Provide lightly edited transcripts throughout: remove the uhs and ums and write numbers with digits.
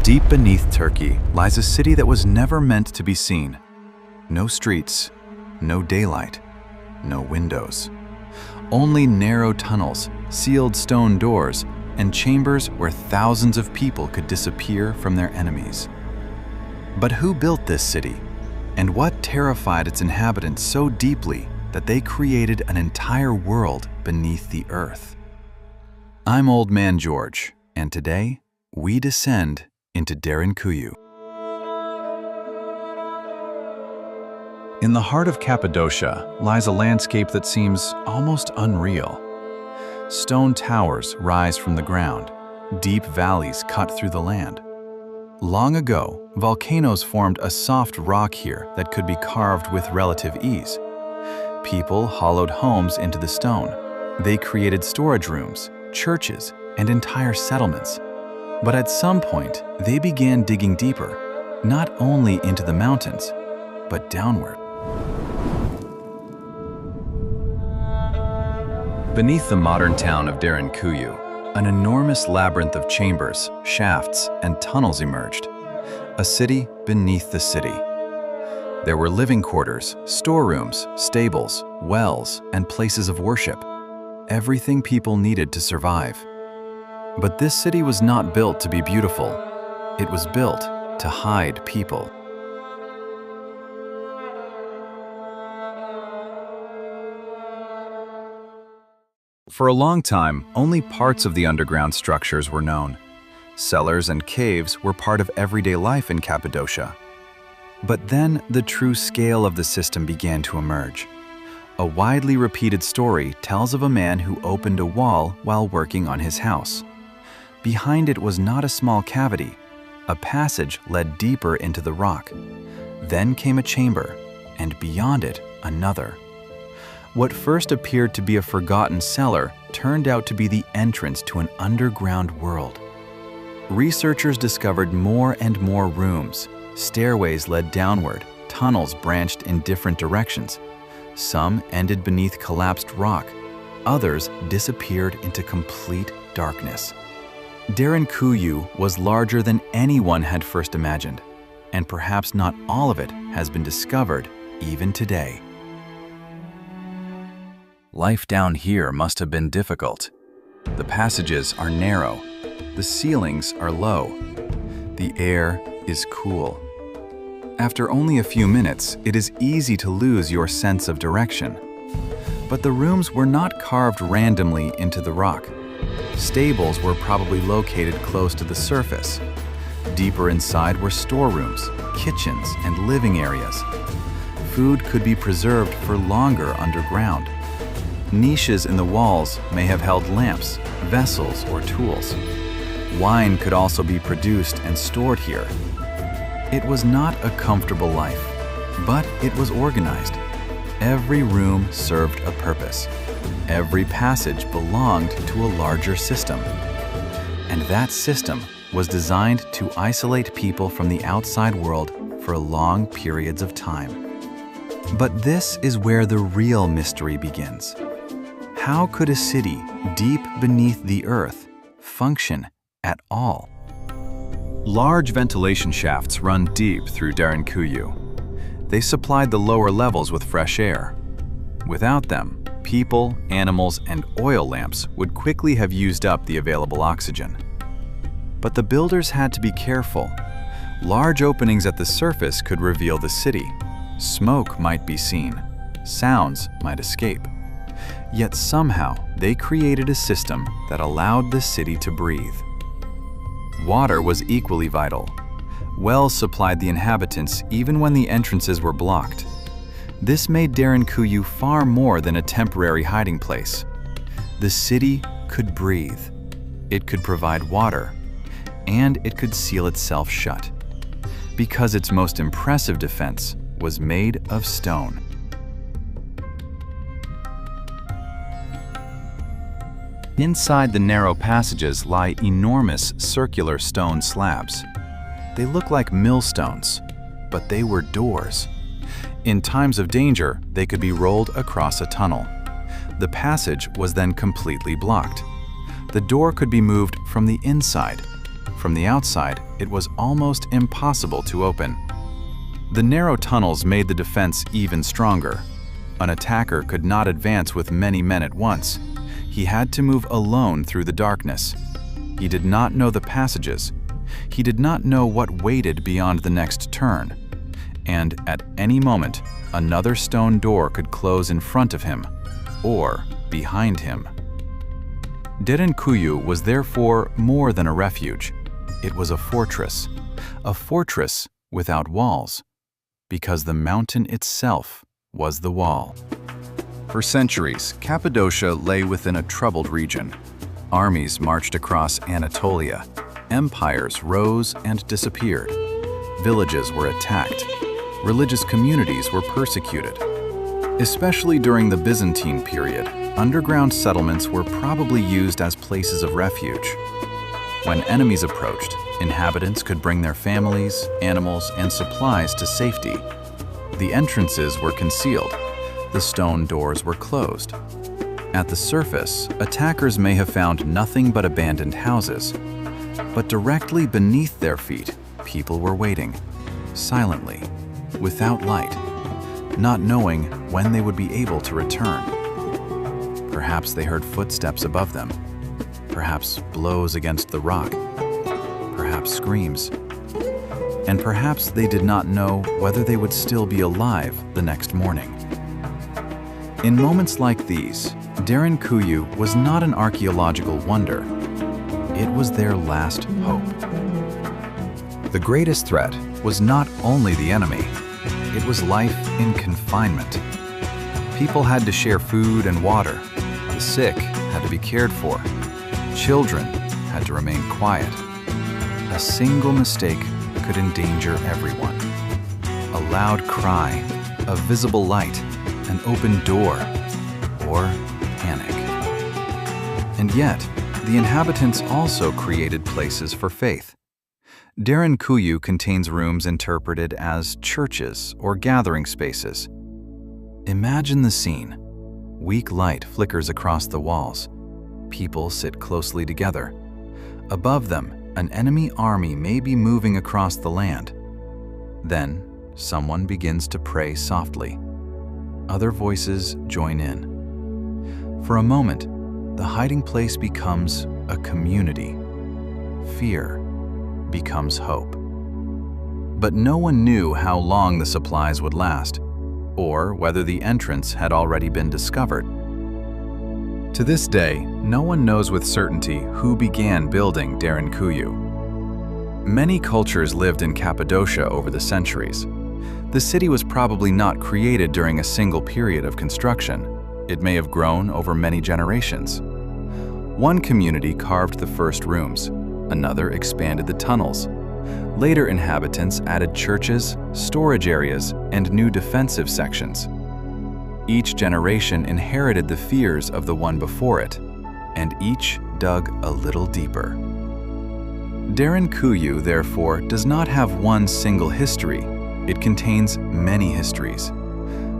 Deep beneath Turkey lies a city that was never meant to be seen. No streets, no daylight, no windows. Only narrow tunnels, sealed stone doors, and chambers where thousands of people could disappear from their enemies. But who built this city? And what terrified its inhabitants so deeply that they created an entire world beneath the earth? I'm Old Man George, and today we descend into Derinkuyu. In the heart of Cappadocia lies a landscape that seems almost unreal. Stone towers rise from the ground, deep valleys cut through the land. Long ago, volcanoes formed a soft rock here that could be carved with relative ease. People hollowed homes into the stone. They created storage rooms, churches, and entire settlements. But at some point, they began digging deeper, not only into the mountains, but downward. Beneath the modern town of Derinkuyu, an enormous labyrinth of chambers, shafts, and tunnels emerged. A city beneath the city. There were living quarters, storerooms, stables, wells, and places of worship. Everything people needed to survive. But this city was not built to be beautiful. It was built to hide people. For a long time, only parts of the underground structures were known. Cellars and caves were part of everyday life in Cappadocia. But then the true scale of the system began to emerge. A widely repeated story tells of a man who opened a wall while working on his house. Behind it was not a small cavity. A passage led deeper into the rock. Then came a chamber, and beyond it, another. What first appeared to be a forgotten cellar turned out to be the entrance to an underground world. Researchers discovered more and more rooms. Stairways led downward, tunnels branched in different directions. Some ended beneath collapsed rock, others disappeared into complete darkness. Derinkuyu was larger than anyone had first imagined, and perhaps not all of it has been discovered even today. Life down here must have been difficult. The passages are narrow, the ceilings are low, the air is cool. After only a few minutes, it is easy to lose your sense of direction. But the rooms were not carved randomly into the rock. Stables were probably located close to the surface. Deeper inside were storerooms, kitchens, and living areas. Food could be preserved for longer underground. Niches in the walls may have held lamps, vessels, or tools. Wine could also be produced and stored here. It was not a comfortable life, but it was organized. Every room served a purpose. Every passage belonged to a larger system. And that system was designed to isolate people from the outside world for long periods of time. But this is where the real mystery begins. How could a city deep beneath the earth function at all? Large ventilation shafts run deep through Derinkuyu. They supplied the lower levels with fresh air. Without them, people, animals, and oil lamps would quickly have used up the available oxygen. But the builders had to be careful. Large openings at the surface could reveal the city. Smoke might be seen. Sounds might escape. Yet somehow, they created a system that allowed the city to breathe. Water was equally vital. Wells supplied the inhabitants even when the entrances were blocked. This made Derinkuyu far more than a temporary hiding place. The city could breathe. It could provide water, and it could seal itself shut, because its most impressive defense was made of stone. Inside the narrow passages lie enormous circular stone slabs. They look like millstones, but they were doors. In times of danger, they could be rolled across a tunnel. The passage was then completely blocked. The door could be moved from the inside. From the outside, it was almost impossible to open. The narrow tunnels made the defense even stronger. An attacker could not advance with many men at once. He had to move alone through the darkness. He did not know the passages. He did not know what waited beyond the next turn. And at any moment, another stone door could close in front of him or behind him. Derinkuyu was therefore more than a refuge. It was a fortress without walls, because the mountain itself was the wall. For centuries, Cappadocia lay within a troubled region. Armies marched across Anatolia. Empires rose and disappeared. Villages were attacked. Religious communities were persecuted. Especially during the Byzantine period, underground settlements were probably used as places of refuge. When enemies approached, inhabitants could bring their families, animals, and supplies to safety. The entrances were concealed. The stone doors were closed. At the surface, attackers may have found nothing but abandoned houses. But directly beneath their feet, people were waiting, silently, without light, not knowing when they would be able to return. Perhaps they heard footsteps above them, perhaps blows against the rock, perhaps screams, and perhaps they did not know whether they would still be alive the next morning. In moments like these, Derinkuyu was not an archaeological wonder. It was their last hope. The greatest threat was not only the enemy, it was life in confinement. People had to share food and water. The sick had to be cared for. Children had to remain quiet. A single mistake could endanger everyone. A loud cry, a visible light, an open door, or panic. And yet, the inhabitants also created places for faith. Derinkuyu contains rooms interpreted as churches or gathering spaces. Imagine the scene. Weak light flickers across the walls. People sit closely together. Above them, an enemy army may be moving across the land. Then, someone begins to pray softly. Other voices join in. For a moment, the hiding place becomes a community. Fear becomes hope. But no one knew how long the supplies would last, or whether the entrance had already been discovered. To this day, no one knows with certainty who began building Derinkuyu. Many cultures lived in Cappadocia over the centuries. The city was probably not created during a single period of construction. It may have grown over many generations. One community carved the first rooms, another expanded the tunnels. Later inhabitants added churches, storage areas, and new defensive sections. Each generation inherited the fears of the one before it, and each dug a little deeper. Derinkuyu, therefore, does not have one single history. It contains many histories,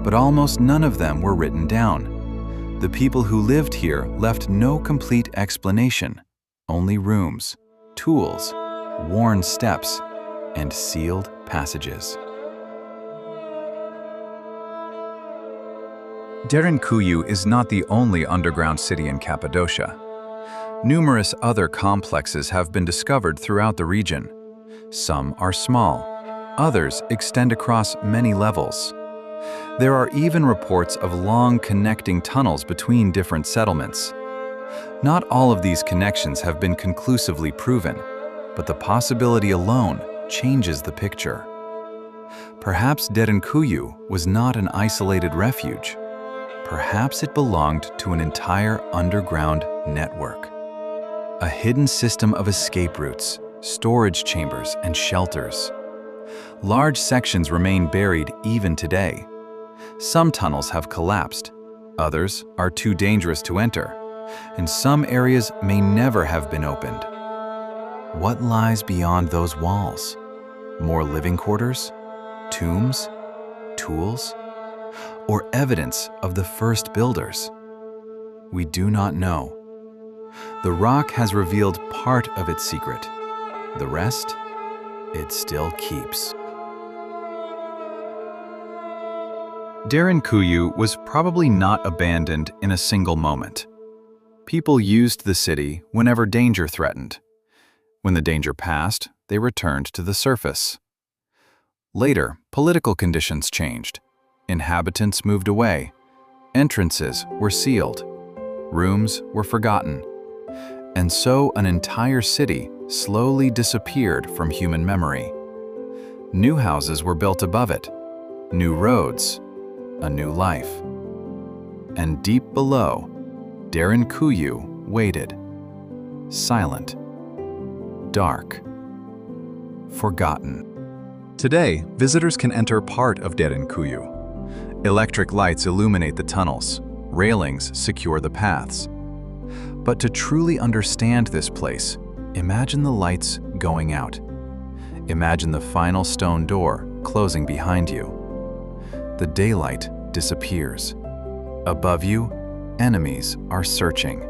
but almost none of them were written down. The people who lived here left no complete explanation, only rooms, tools, worn steps, and sealed passages. Derinkuyu is not the only underground city in Cappadocia. Numerous other complexes have been discovered throughout the region. Some are small, others extend across many levels. There are even reports of long connecting tunnels between different settlements. Not all of these connections have been conclusively proven, but the possibility alone changes the picture. Perhaps Derinkuyu was not an isolated refuge. Perhaps it belonged to an entire underground network. A hidden system of escape routes, storage chambers, and shelters. Large sections remain buried even today. Some tunnels have collapsed, others are too dangerous to enter, and some areas may never have been opened. What lies beyond those walls? More living quarters? Tombs? Tools? Or evidence of the first builders? We do not know. The rock has revealed part of its secret, The rest, it still keeps. Derinkuyu was probably not abandoned in a single moment. People used the city whenever danger threatened. When the danger passed, they returned to the surface. Later, political conditions changed. Inhabitants moved away. Entrances were sealed. Rooms were forgotten. And so an entire city slowly disappeared from human memory. New houses were built above it, new roads, a new life. And deep below, Derinkuyu waited, silent, dark, forgotten. Today, visitors can enter part of Derinkuyu. Electric lights illuminate the tunnels, railings secure the paths. But to truly understand this place, imagine the lights going out. Imagine the final stone door closing behind you. The daylight disappears. Above you, enemies are searching.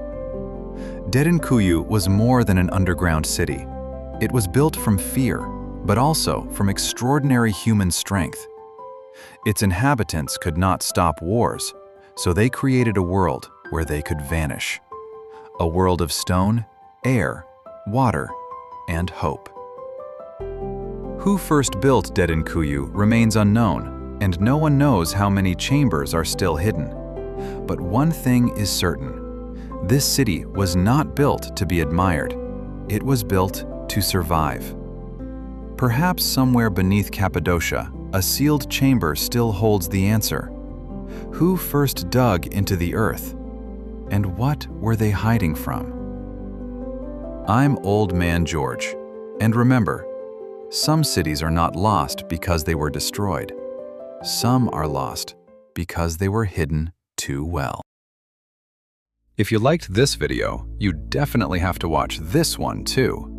Derinkuyu was more than an underground city. It was built from fear, but also from extraordinary human strength. Its inhabitants could not stop wars, so they created a world where they could vanish. A world of stone, air, water, and hope. Who first built Derinkuyu remains unknown, and no one knows how many chambers are still hidden. But one thing is certain. This city was not built to be admired. It was built to survive. Perhaps somewhere beneath Cappadocia, a sealed chamber still holds the answer. Who first dug into the earth? And what were they hiding from? I'm Old Man George, and remember, some cities are not lost because they were destroyed. Some are lost because they were hidden too well. If you liked this video, you definitely have to watch this one too.